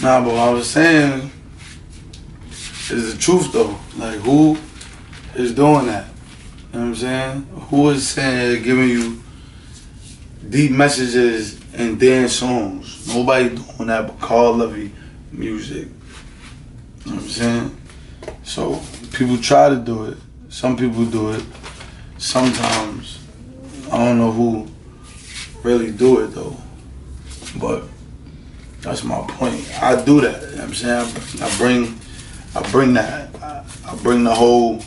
Nah, but what I was saying is the truth though. Like, who is doing that? You know what I'm saying? Who is saying, giving you deep messages and dance songs? Nobody doing that but Carlovy Musicc. You know what I'm saying? So people try to do it. Some people do it. Sometimes I don't know who really do it though. But that's my point. I do that. You know what I'm saying? I bring that. I bring the whole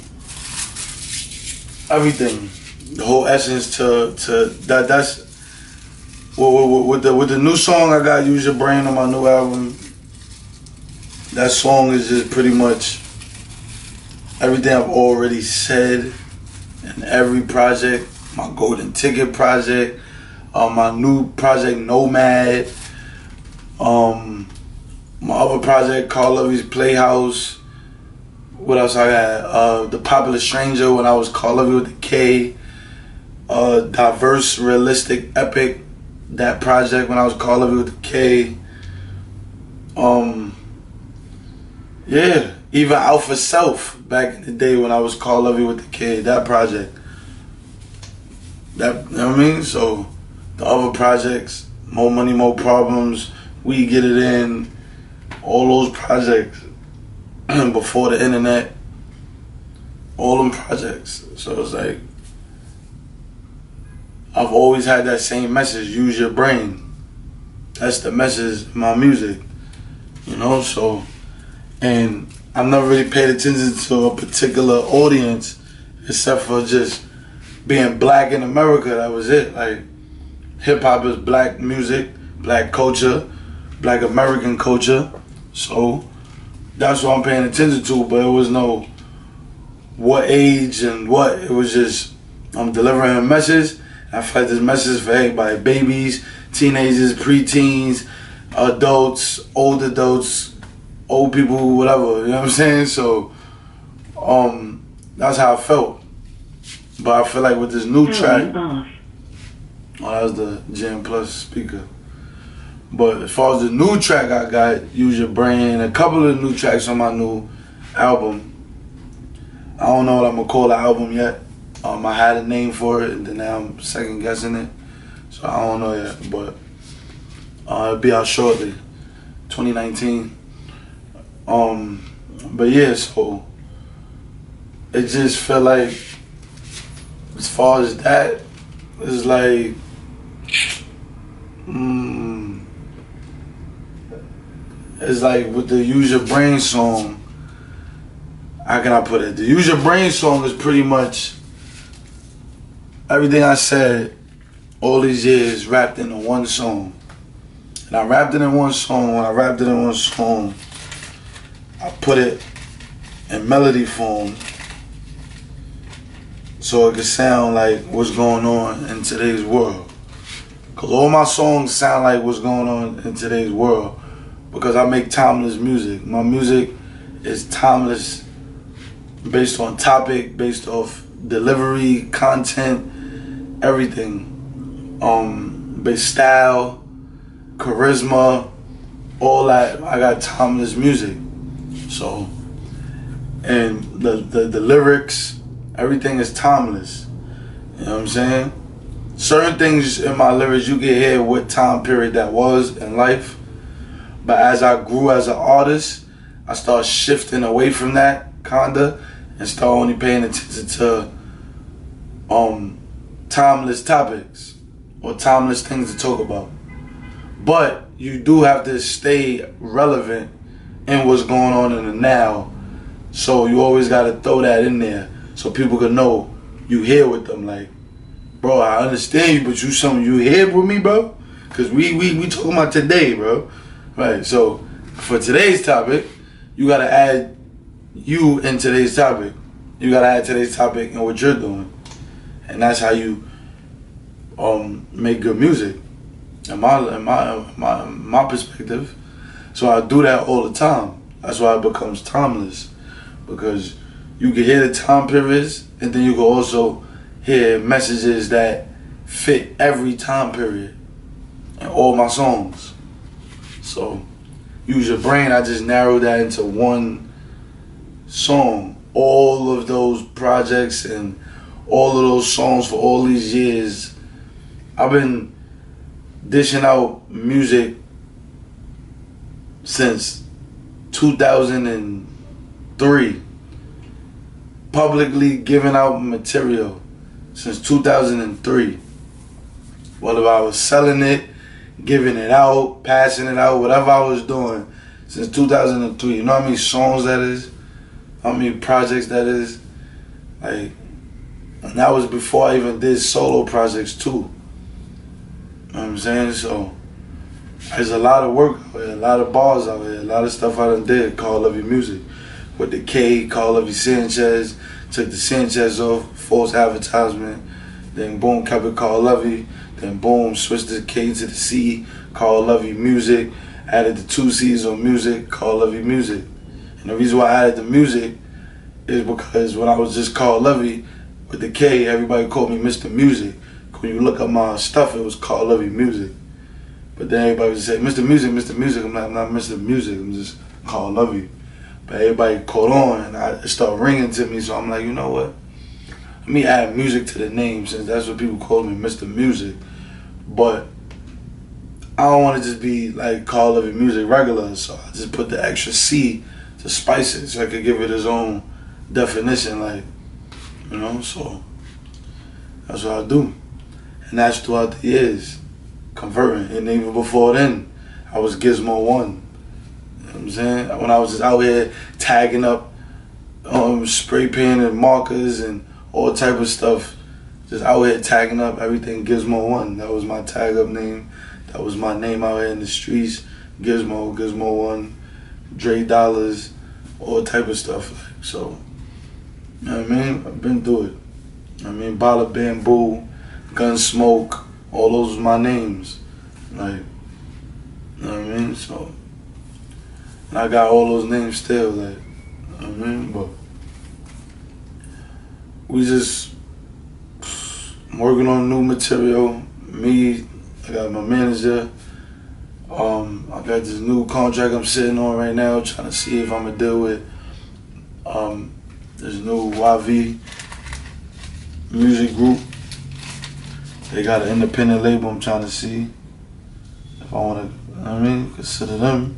everything, the whole essence to that. That's with the new song I got, Use Your Brain, on my new album. That song is just pretty much everything I've already said in every project. My Golden Ticket project, my new project Nomad, my other project Carlovy's Playhouse. What else I got? The Popular Stranger when I was Carlovy with the K. Diverse, Realistic, Epic, that project when I was Carlovy with the K. Yeah, even Out for Self back in the day when I was Carlovy with the K, that project. That, you know what I mean? So the other projects, More Money, More Problems, We Get It In, all those projects before the internet, all them projects. So it's like, I've always had that same message, use your brain. That's the message in my music, you know? So, and I've never really paid attention to a particular audience except for just being black in America. That was it. Like, hip hop is black music, black culture, black American culture. So that's what I'm paying attention to, but it was no what age and what. It was just, I'm delivering a message. I feel like this message is for everybody. Babies, teenagers, preteens, adults, old people, whatever. You know what I'm saying? So that's how I felt. But I feel like with this new track, that was the Jam Plus speaker. But as far as the new track I got, Use Your Brain, a couple of new tracks on my new album. I don't know what I'm gonna call the album yet. I had a name for it, and then now I'm second guessing it. So I don't know yet, but it'll be out shortly, 2019. But yeah, so it just felt like, as far as that, it's like, it's like with the Use Your Brain song, how can I put it? The Use Your Brain song is pretty much everything I said all these years wrapped into one song. And I wrapped it in one song. When I wrapped it in one song, I put it in melody form so it could sound like what's going on in today's world. Because all my songs sound like what's going on in today's world, because I make timeless music. My music is timeless, based on topic, based off delivery, content, everything. Based style, charisma, all that. I got timeless music. So, and the lyrics, everything is timeless. You know what I'm saying? Certain things in my lyrics, you can hear what time period that was in life. But as I grew as an artist, I started shifting away from that, kinda, and start only paying attention to timeless topics or timeless things to talk about. But you do have to stay relevant in what's going on in the now, so you always gotta throw that in there so people can know you here with them. Like, bro, I understand you, but you here with me, bro? Cause we talking about today, bro. Right, so for today's topic, you gotta add you in today's topic. You gotta add today's topic and what you're doing. And that's how you make good music, in my perspective. So I do that all the time. That's why it becomes timeless, because you can hear the time periods, and then you can also hear messages that fit every time period in all my songs. So Use Your Brain, I just narrowed that into one song. All of those projects and all of those songs for all these years, I've been dishing out music since 2003. Publicly giving out material since 2003. Whether I was selling it, giving it out, passing it out, whatever I was doing since 2003. You know how many songs that is? How many projects that is? Like, and that was before I even did solo projects too. You know what I'm saying? So there's a lot of work out here, a lot of bars out here, a lot of stuff I done did. Carlovy Musicc with the K, Carlovy Sanchez. Took the Sanchez off, false advertisement. Then boom, kept it Carlovy. Then boom, switched the K to the C, Carlovy Musicc. Added the 2 C's on music, Carlovy Musicc. And the reason why I added the music is because when I was just Carlovy with the K, everybody called me Mr. Music. When you look up my stuff, it was Carlovy Musicc. But then everybody would say, Mr. Music, Mr. Music. I'm not Mr. Music, I'm just Carlovy. But everybody caught on and it started ringing to me, so I'm like, you know what? Let me add music to the name since that's what people call me, Mr. Music. But I don't want to just be like Carlovy Musicc regular, so I just put the extra C to spice it so I could give it its own definition, like, you know, so that's what I do. And that's throughout the years, converting. And even before then, I was Gizmo 1. You know what I'm saying? When I was just out here tagging up spray paint and markers and all type of stuff, just out here tagging up everything Gizmo 1. That was my tag up name. That was my name out here in the streets. Gizmo, Gizmo 1, Dre Dollars, all type of stuff. So, you know what I mean? I've been through it. I mean, Bala Bamboo, Gunsmoke, all those was my names. Like, you know what I mean? So, and I got all those names still, like, you know what I mean? But we just working on new material. Me, I got my manager. I got this new contract I'm sitting on right now, trying to see if I'm gonna deal with this new YV music group. They got an independent label. I'm trying to see if I wanna, you know what I mean, consider them.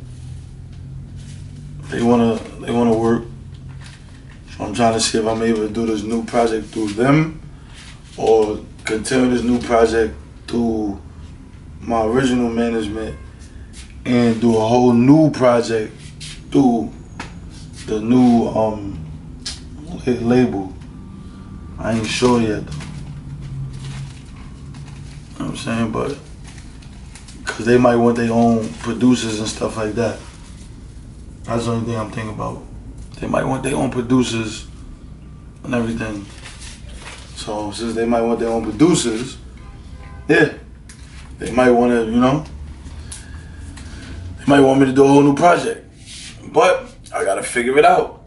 They wanna work. So I'm trying to see if I'm able to do this new project through them or continue this new project through my original management and do a whole new project through the new label. I ain't sure yet though. You know what I'm saying? But cause they might want their own producers and stuff like that. That's the only thing I'm thinking about. They might want their own producers and everything. So since they might want their own producers, yeah, they might want to, you know, they might want me to do a whole new project. But I gotta figure it out.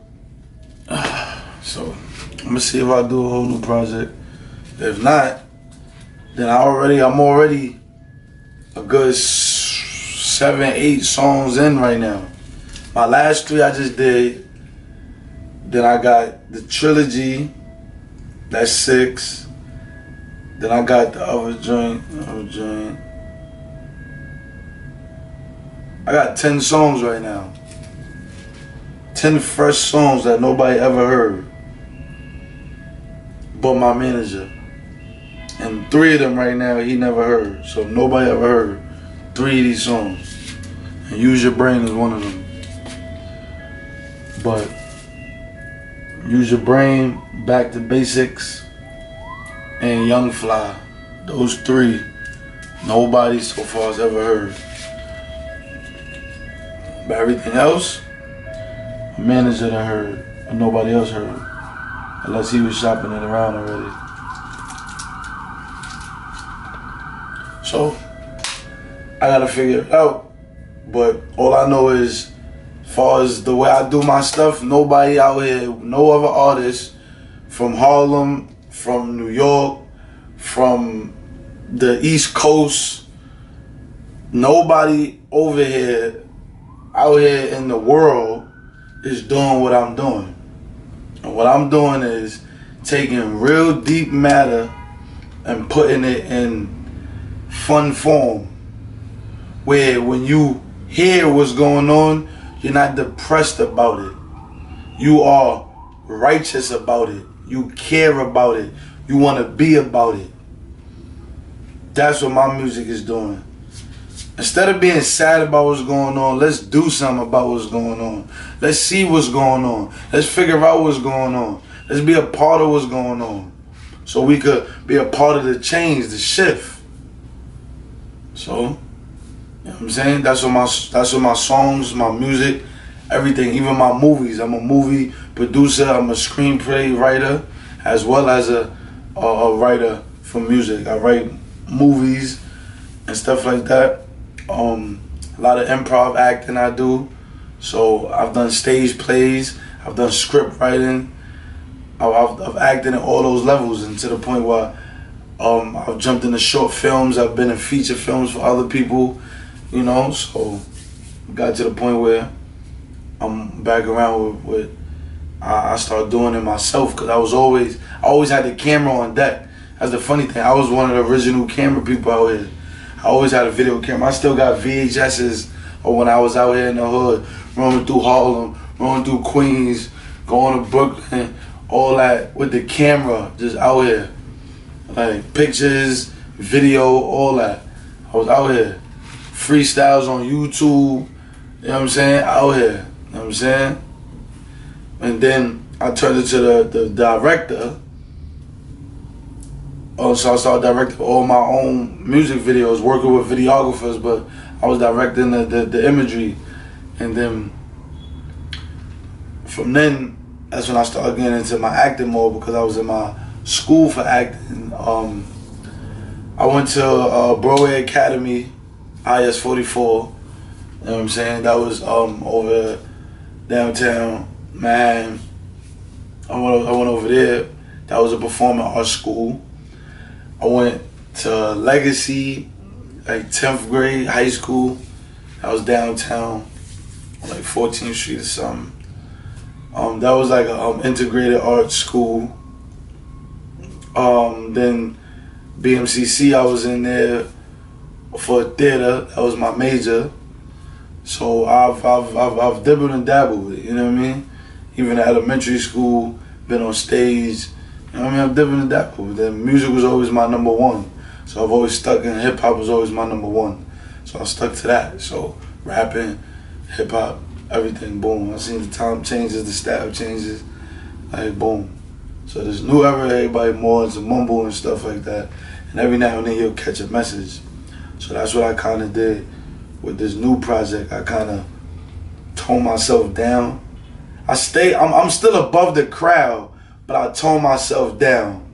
So I'm gonna see if I do a whole new project. If not, then I'm already a good 7, 8 songs in right now. My last 3 I just did. Then I got the trilogy, that's 6. Then I got the other joint. I got 10 songs right now. 10 fresh songs that nobody ever heard but my manager. And 3 of them right now he never heard. So nobody ever heard 3 of these songs. And Use Your Brain is one of them. But Use Your Brain, Back to Basics, and Young Fly. Those 3, nobody so far has ever heard. But everything else, a manager that heard, and nobody else heard. Unless he was shopping it around already. So, I gotta figure it out. But all I know is, as far as the way I do my stuff, nobody out here, no other artist from Harlem, from New York, from the East Coast, nobody over here out here in the world is doing what I'm doing. And what I'm doing is taking real deep matter and putting it in fun form, where when you hear what's going on, you're not depressed about it. You are righteous about it. You care about it. You want to be about it. That's what my music is doing. Instead of being sad about what's going on, let's do something about what's going on. Let's see what's going on. Let's figure out what's going on. Let's be a part of what's going on, so we could be a part of the change, the shift. So, you know what I'm saying? That's what my songs, my music, everything, even my movies. I'm a movie producer. I'm a screenplay writer, as well as a writer for music. I write movies and stuff like that. A lot of improv acting I do. So I've done stage plays. I've done script writing. I've acted in all those levels, and to the point where I've jumped into short films. I've been in feature films for other people, you know. So got to the point where I'm back around with I started doing it myself, because I always had the camera on deck. That's the funny thing. I was one of the original camera people out here. I always had a video camera. I still got VHSs of when I was out here in the hood, roaming through Harlem, roaming through Queens, going to Brooklyn, all that with the camera, just out here. Like pictures, video, all that. I was out here. Freestyles on YouTube, you know what I'm saying? Out here, you know what I'm saying? And then I turned into the director. So I started directing all my own music videos, working with videographers, but I was directing the imagery. And then from then, that's when I started getting into my acting mode, because I was in my school for acting. I went to Broadway Academy, IS 44. You know what I'm saying? That was over downtown Manhattan. I went over there. That was a performing arts school. I went to Legacy, like 10th grade, high school. I was downtown, on like 14th Street or something. That was like an integrated arts school. Then BMCC, I was in there for theater. That was my major. So I've dibbled and dabbled, you know what I mean? Even at elementary school, been on stage. You know what I mean? I've dibbled and dabbled. Then music was always my number one. So I've always stuck in hip hop was always my number one. So I stuck to that. So rapping, hip hop, everything, boom. I seen the time changes, the style changes, like boom. So this new era, everybody more into mumble and stuff like that. And every now and then you'll catch a message. So that's what I kind of did with this new project. I kind of toned myself down. I'm still above the crowd, but I toned myself down.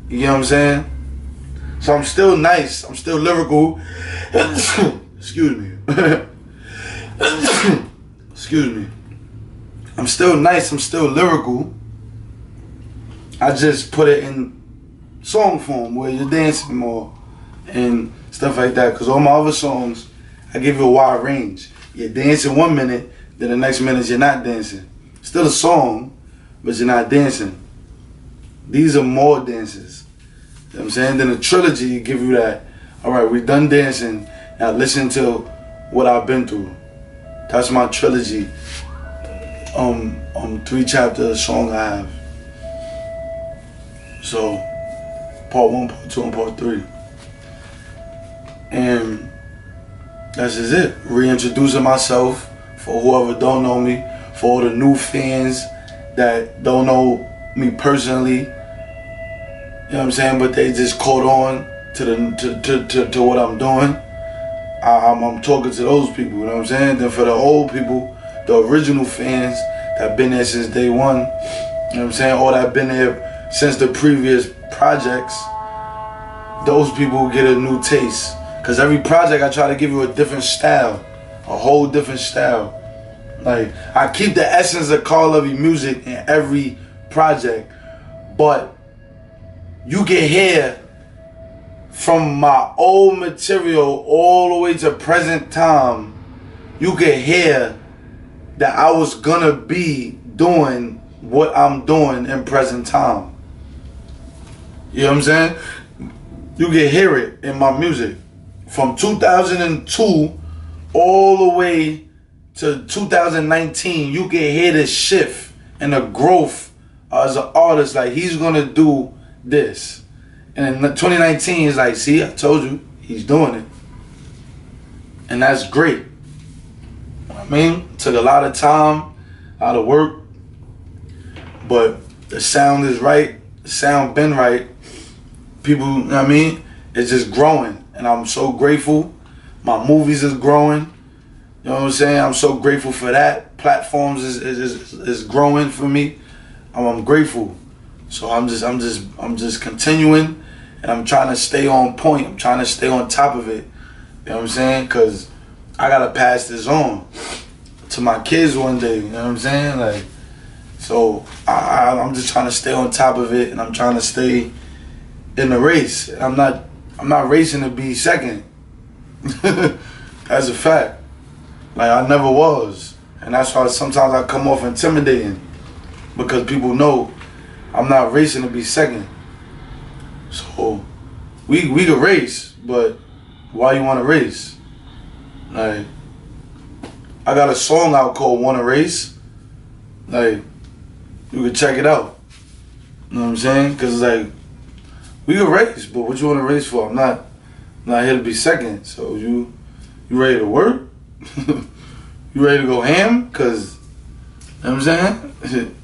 You know what I'm saying? So I'm still nice. I'm still lyrical. Excuse me. Excuse me. I'm still nice. I'm still lyrical. I just put it in song form where you're dancing more and stuff like that. Because all my other songs, I give you a wide range. You're dancing 1 minute, then the next minute you're not dancing. Still a song, but you're not dancing. These are more dances. You know what I'm saying? Then the trilogy give you that, all right, we're done dancing, now listen to what I've been through. That's my trilogy. 3-chapter song I have. So, part 1, part 2, and part 3. And that's just it. Reintroducing myself for whoever don't know me, for all the new fans that don't know me personally. You know what I'm saying? But they just caught on to what I'm doing. I'm talking to those people, you know what I'm saying? Then for the old people, the original fans that been there since day one, you know what I'm saying? Or that been there since the previous projects, those people get a new taste. Because every project I try to give you a different style, a whole different style. Like, I keep the essence of Carlovy Musicc in every project, but you can hear from my old material all the way to present time you could hear that I was gonna be doing what I'm doing in present time. You know what I'm saying? You can hear it in my music. From 2002 all the way to 2019, you can hear the shift and the growth as an artist. Like, he's gonna do this. And in 2019, it's like, see, I told you, he's doing it. And that's great. I mean, took a lot of time, a lot of work, but the sound is right. The sound been right. People, you know what I mean? It's just growing, and I'm so grateful. My movies is growing. You know what I'm saying? I'm so grateful for that. Platforms is growing for me. I'm grateful. So I'm just continuing, and I'm trying to stay on point. I'm trying to stay on top of it. You know what I'm saying? Cause I gotta pass this on to my kids one day. You know what I'm saying? Like, so I'm just trying to stay on top of it, and I'm trying to stay in the race. I'm not racing to be second. That's a fact. Like, I never was, and that's why sometimes I come off intimidating, because people know I'm not racing to be second. So we could race, but why you want to race? Like, I got a song out called "Wanna Race." Like, you can check it out. You know what I'm saying? Cause like, we can race, but what you want to race for? I'm not here to be second. So you ready to work? You ready to go ham? Cause, you know what I'm saying?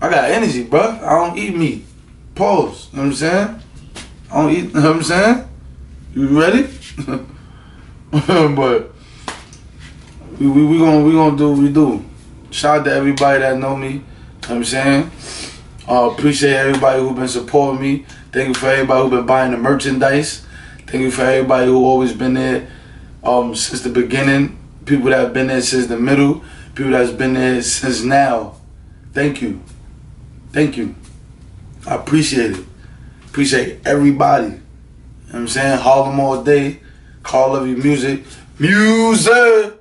I got energy, bro. I don't eat meat. Pause. You know what I'm saying? I don't eat. You know what I'm saying? You ready? But we gonna do what we do. Shout out to everybody that know me. You know what I'm saying? Appreciate everybody who been supporting me. Thank you for everybody who been buying the merchandise. Thank you for everybody who always been there since the beginning. People that have been there since the middle. People that's been there since now. Thank you. Thank you. I appreciate it. Appreciate everybody. You know what I'm saying? Harlem all day. Carlovy Musicc. Music!